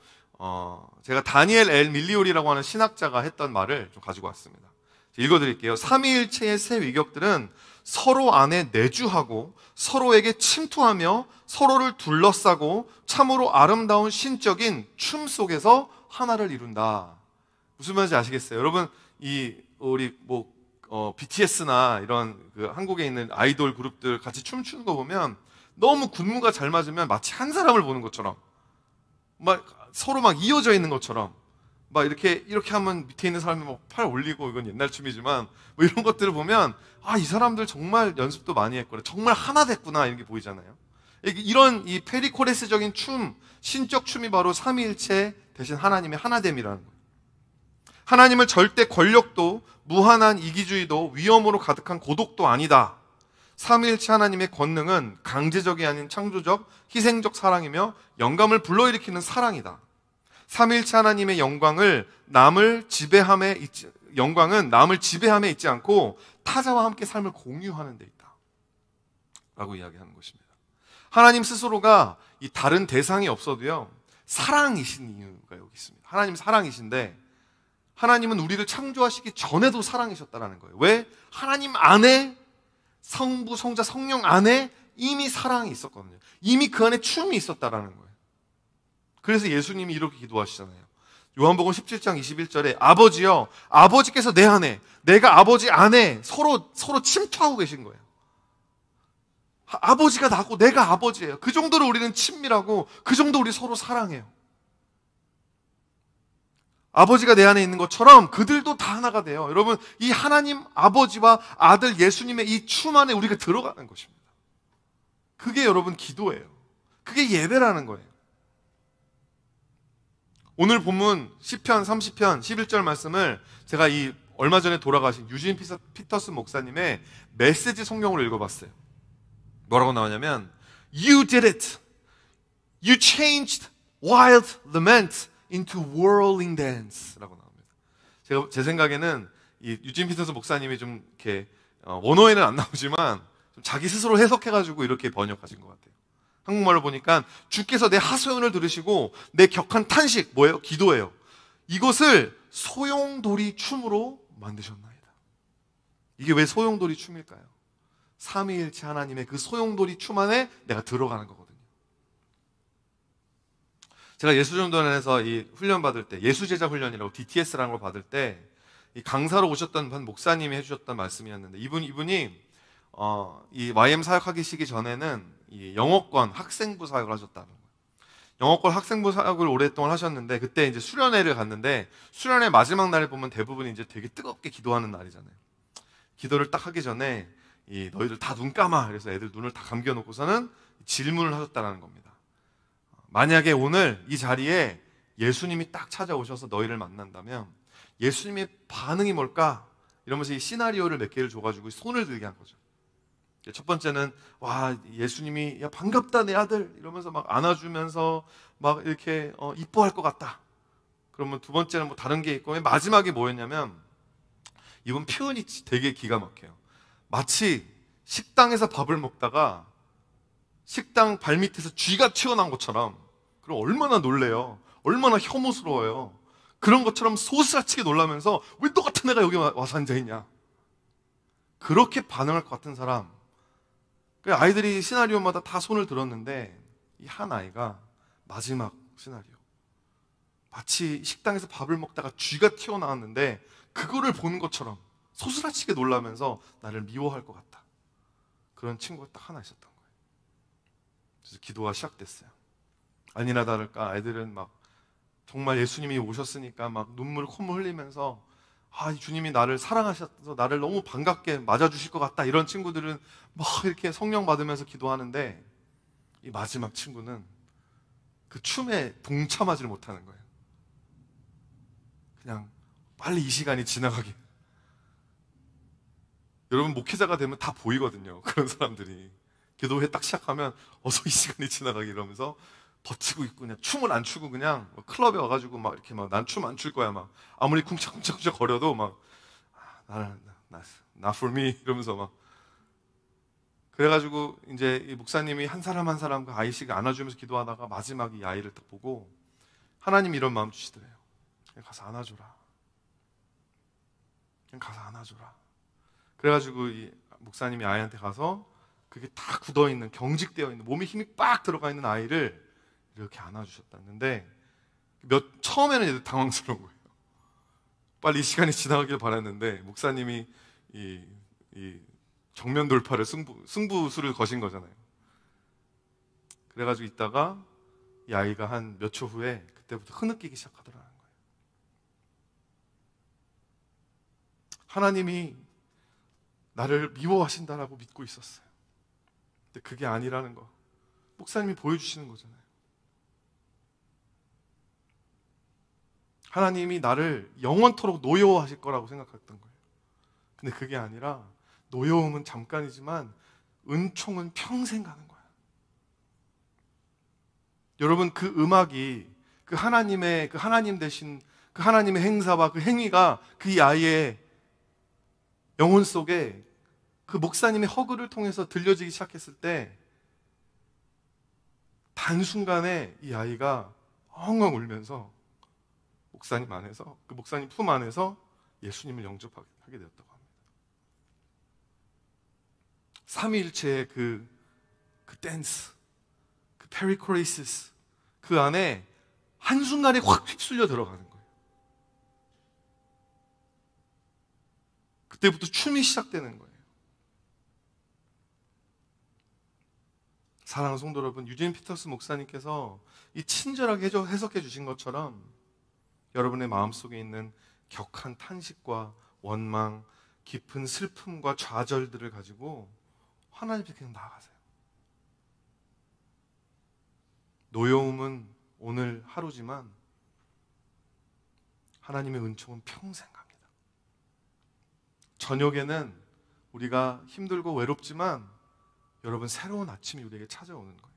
제가 다니엘 엘 밀리오리라고 하는 신학자가 했던 말을 좀 가지고 왔습니다. 읽어드릴게요. 삼위일체의 세 위격들은 서로 안에 내주하고 서로에게 침투하며 서로를 둘러싸고 참으로 아름다운 신적인 춤 속에서 하나를 이룬다. 무슨 말인지 아시겠어요? 여러분, 우리 BTS나 이런 그 한국에 있는 아이돌 그룹들 같이 춤추는 거 보면 너무 군무가 잘 맞으면 마치 한 사람을 보는 것처럼, 막 서로 막 이어져 있는 것처럼, 막 이렇게 하면 밑에 있는 사람이 막 팔 올리고, 이건 옛날 춤이지만 뭐 이런 것들을 보면, 아, 이 사람들 정말 연습도 많이 했구나, 정말 하나 됐구나, 이런 게 보이잖아요. 이런 이 페리코레스적인 춤, 신적 춤이 바로 삼위일체 대신 하나님의 하나됨이라는 거예요. 하나님은 절대 권력도, 무한한 이기주의도, 위험으로 가득한 고독도 아니다. 삼위일체 하나님의 권능은 강제적이 아닌 창조적, 희생적 사랑이며 영감을 불러일으키는 사랑이다. 삼위일체 하나님의 영광은 남을 지배함에 있지 않고 타자와 함께 삶을 공유하는 데 있다 라고 이야기하는 것입니다. 하나님 스스로가 이 다른 대상이 없어도요, 사랑이신 이유가 여기 있습니다. 하나님 사랑이신데, 하나님은 우리를 창조하시기 전에도 사랑이셨다는 거예요. 왜? 하나님 안에, 성부, 성자, 성령 안에 이미 사랑이 있었거든요. 이미 그 안에 춤이 있었다는 거예요. 그래서 예수님이 이렇게 기도하시잖아요. 요한복음 17장 21절에 아버지여, 아버지께서 내 안에, 내가 아버지 안에 서로 침투하고 계신 거예요. 아버지가 나고 내가 아버지예요. 그 정도로 우리는 친밀하고, 그 정도 우리 서로 사랑해요. 아버지가 내 안에 있는 것처럼 그들도 다 하나가 돼요. 여러분, 이 하나님 아버지와 아들 예수님의 이 춤 안에 우리가 들어가는 것입니다. 그게 여러분 기도예요. 그게 예배라는 거예요. 오늘 본문 시편 30편 11절 말씀을 제가 얼마 전에 돌아가신 유진 피터슨 목사님의 메시지 성경으로 읽어봤어요. 뭐라고 나오냐면, You did it. You changed wild lament into whirling dance 라고 나옵니다. 제 생각에는 이 유진 피터슨 목사님이 좀 이렇게 원어에는 안 나오지만 좀 자기 스스로 해석해가지고 이렇게 번역하신 것 같아요. 한국말로 보니까, 주께서 내 하소연을 들으시고 내 격한 탄식, 뭐예요? 기도예요. 이것을 소용돌이 춤으로 만드셨나이다. 이게 왜 소용돌이 춤일까요? 삼위일체 하나님의 그 소용돌이 춤 안에 내가 들어가는 거거든요. 제가 예수전도단에서 이 훈련 받을 때, 예수제자 훈련이라고 DTS라는 걸 받을 때, 이 강사로 오셨던 한 목사님이 해주셨던 말씀이었는데, 이분이 이 YM 사역하기 시기 전에는 이 영어권 학생부 사역을 하셨다는 거예요. 영어권 학생부 사역을 오랫동안 하셨는데, 그때 이제 수련회를 갔는데, 수련회 마지막 날에 보면 대부분 이제 되게 뜨겁게 기도하는 날이잖아요. 기도를 딱 하기 전에 너희들 다 눈 감아. 그래서 애들 눈을 다 감겨놓고서는 질문을 하셨다는 겁니다. 만약에 오늘 이 자리에 예수님이 딱 찾아오셔서 너희를 만난다면 예수님의 반응이 뭘까? 이러면서 이 시나리오를 몇 개를 줘가지고 손을 들게 한 거죠. 첫 번째는, 와, 예수님이 야 반갑다 내 아들 이러면서 막 안아주면서 막 이렇게 이뻐할 것 같다. 그러면 두 번째는 뭐 다른 게 있고, 마지막에 뭐였냐면, 이분 표현이 되게 기가 막혀요. 마치 식당에서 밥을 먹다가 식당 발밑에서 쥐가 튀어나온 것처럼, 그럼 얼마나 놀래요. 얼마나 혐오스러워요. 그런 것처럼 소스라치게 놀라면서 왜 너 같은 애가 여기 와서 앉아있냐. 그렇게 반응할 것 같은 사람. 아이들이 시나리오마다 다 손을 들었는데, 이 한 아이가 마지막 시나리오, 마치 식당에서 밥을 먹다가 쥐가 튀어나왔는데 그거를 보는 것처럼 소스라치게 놀라면서 나를 미워할 것 같다. 그런 친구가 딱 하나 있었던 거예요. 그래서 기도가 시작됐어요. 아니나 다를까 아이들은 막 정말 예수님이 오셨으니까 막 눈물 콧물 흘리면서 이 주님이 나를 사랑하셔서 나를 너무 반갑게 맞아주실 것 같다. 이런 친구들은 막 이렇게 성령 받으면서 기도하는데 이 마지막 친구는 그 춤에 동참하지를 못하는 거예요. 그냥 빨리 이 시간이 지나가게. 여러분 목회자가 되면 다 보이거든요. 그런 사람들이 기도회 딱 시작하면 어서 이 시간이 지나가게 이러면서 버티고 있고 그냥 춤을 안 추고 그냥 클럽에 와가지고 막 이렇게 막 난 춤 안 출 거야 막 아무리 쿵짝쿵짝 거려도 막 나는 not for me 이러면서 막 그래가지고 이제 이 목사님이 한 사람 한 사람 그 아이씩 안아주면서 기도하다가 마지막 이 아이를 딱 보고 하나님이 이런 마음 주시더래요. 그냥 가서 안아줘라. 그냥 가서 안아줘라. 그래가지고 이 목사님이 아이한테 가서 그게 다 굳어있는 경직되어 있는 몸에 힘이 빡 들어가 있는 아이를 이렇게 안아주셨다는데 처음에는 얘들 당황스러운 거예요. 빨리 이 시간이 지나가길 바랐는데 목사님이 이 정면 돌파를 승부수를 거신 거잖아요. 그래가지고 있다가 이 아이가 한 몇 초 후에 그때부터 흐느끼기 시작하더라는 거예요. 하나님이 나를 미워하신다라고 믿고 있었어요. 근데 그게 아니라는 거 목사님이 보여주시는 거잖아요. 하나님이 나를 영원토록 노여워하실 거라고 생각했던 거예요. 근데 그게 아니라 노여움은 잠깐이지만 은총은 평생 가는 거야. 여러분 그 음악이 그 하나님 대신 그 하나님의 행사와 그 행위가 그 아이의 영혼 속에 그 목사님의 허그를 통해서 들려지기 시작했을 때 단순간에 이 아이가 엉엉 울면서 목사님 안에서 그 목사님 품 안에서 예수님을 영접하게 되었다고 합니다. 삼위일체의 그 댄스, 그 페리코레이시스 그 안에 한순간에 확 휩쓸려 들어가는 거예요. 그때부터 춤이 시작되는 거예요. 사랑하는 성도 여러분, 유진 피터스 목사님께서 이 친절하게 해석해 주신 것처럼 여러분의 마음속에 있는 격한 탄식과 원망, 깊은 슬픔과 좌절들을 가지고 하나님 앞에 그냥 나아가세요. 노여움은 오늘 하루지만 하나님의 은총은 평생 갑니다. 저녁에는 우리가 힘들고 외롭지만 여러분 새로운 아침이 우리에게 찾아오는 거예요.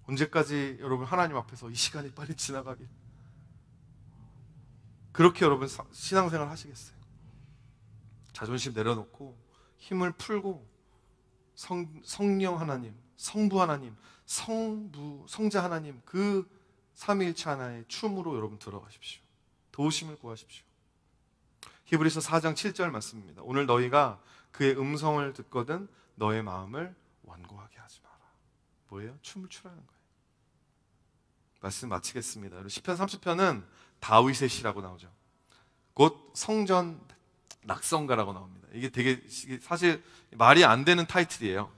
언제까지 여러분 하나님 앞에서 이 시간이 빨리 지나가길 그렇게 여러분 신앙생활 하시겠어요? 자존심 내려놓고 힘을 풀고 성령 하나님, 성부 하나님, 성자 하나님 그 삼위일체 하나의 춤으로 여러분 들어가십시오. 도우심을 구하십시오. 히브리서 4장 7절 말씀입니다. 오늘 너희가 그의 음성을 듣거든 너의 마음을 완고하게 하지 마라. 뭐예요? 춤을 추라는 거예요. 말씀 마치겠습니다. 시편 30편은 다윗의 시라고 나오죠. 곧 성전 낙성가라고 나옵니다. 이게 되게 사실 말이 안 되는 타이틀이에요.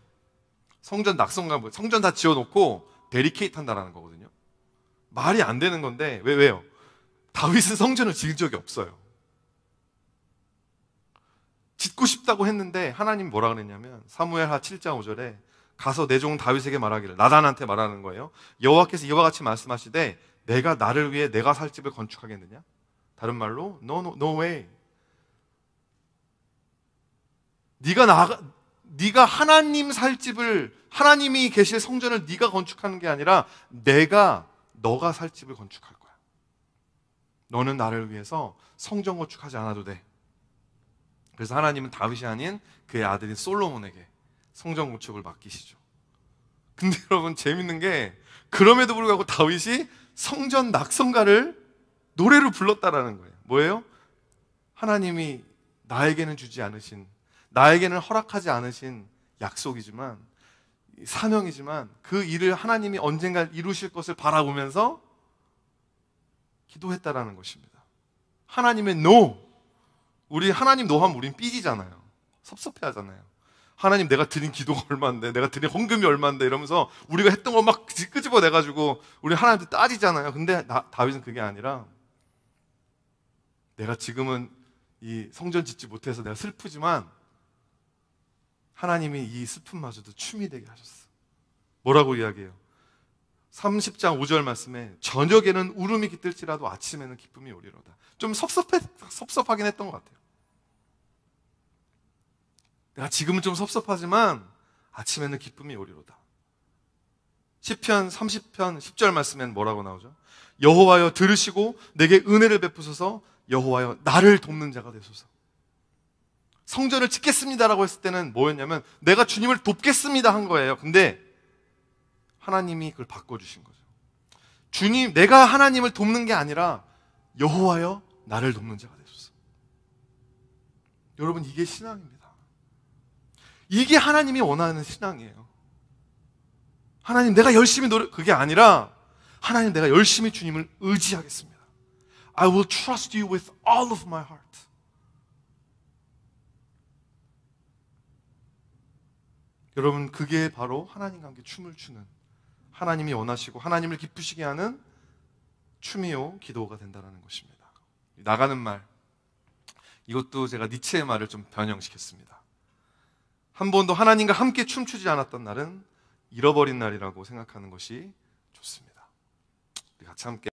성전 낙성가, 성전 다 지어놓고 베리케이트 한다라는 거거든요. 말이 안 되는 건데 왜요? 다윗은 성전을 지은 적이 없어요. 짓고 싶다고 했는데 하나님 뭐라 그랬냐면 사무엘하 7장 5절에 가서 내 종 다윗에게 말하기를 나단한테 말하는 거예요. 여호와께서 이와 같이 말씀하시되 내가 나를 위해 내가 살 집을 건축하겠느냐? 다른 말로 no way. 네가 하나님 살 집을 하나님이 계실 성전을 네가 건축하는 게 아니라 너가 살 집을 건축할 거야. 너는 나를 위해서 성전 건축하지 않아도 돼. 그래서 하나님은 다윗이 아닌 그의 아들인 솔로몬에게 성전 건축을 맡기시죠. 근데 여러분 재밌는 게 그럼에도 불구하고 다윗이 성전 낙성가를 노래로 불렀다라는 거예요. 뭐예요? 하나님이 나에게는 주지 않으신, 나에게는 허락하지 않으신 약속이지만, 사명이지만 그 일을 하나님이 언젠가 이루실 것을 바라보면서 기도했다라는 것입니다. 하나님의 노. 우리 하나님 노 하면 우린 삐지잖아요. 섭섭해하잖아요. 하나님 내가 드린 기도가 얼마인데, 내가 드린 헌금이 얼마인데 이러면서 우리가 했던 거 막 끄집어내가지고 우리 하나님한테 따지잖아요. 근데 다윗은 그게 아니라, 내가 지금은 이 성전 짓지 못해서 내가 슬프지만 하나님이 이 슬픔마저도 춤이 되게 하셨어. 뭐라고 이야기해요? 30장 5절 말씀에 저녁에는 울음이 깃들지라도 아침에는 기쁨이 오리로다. 좀 섭섭하긴 했던 것 같아요. 내가 지금은 좀 섭섭하지만 아침에는 기쁨이 오리로다. 시편 30편 10절 말씀엔 뭐라고 나오죠? 여호와여 들으시고 내게 은혜를 베푸소서. 여호와여 나를 돕는 자가 되소서. 성전을 짓겠습니다라고 했을 때는 뭐였냐면 내가 주님을 돕겠습니다 한 거예요. 근데 하나님이 그걸 바꿔주신 거죠. 주님, 내가 하나님을 돕는 게 아니라 여호와여 나를 돕는 자가 되소서. 여러분, 이게 신앙입니다. 이게 하나님이 원하는 신앙이에요. 하나님 내가 열심히 그게 아니라, 하나님 내가 열심히 주님을 의지하겠습니다. I will trust you with all of my heart. 여러분, 그게 바로 하나님과 함께 춤을 추는, 하나님이 원하시고 하나님을 기쁘시게 하는 춤이요 기도가 된다는 것입니다. 나가는 말, 이것도 제가 니체의 말을 좀 변형시켰습니다. 한 번도 하나님과 함께 춤추지 않았던 날은 잃어버린 날이라고 생각하는 것이 좋습니다. 우리 같이 함께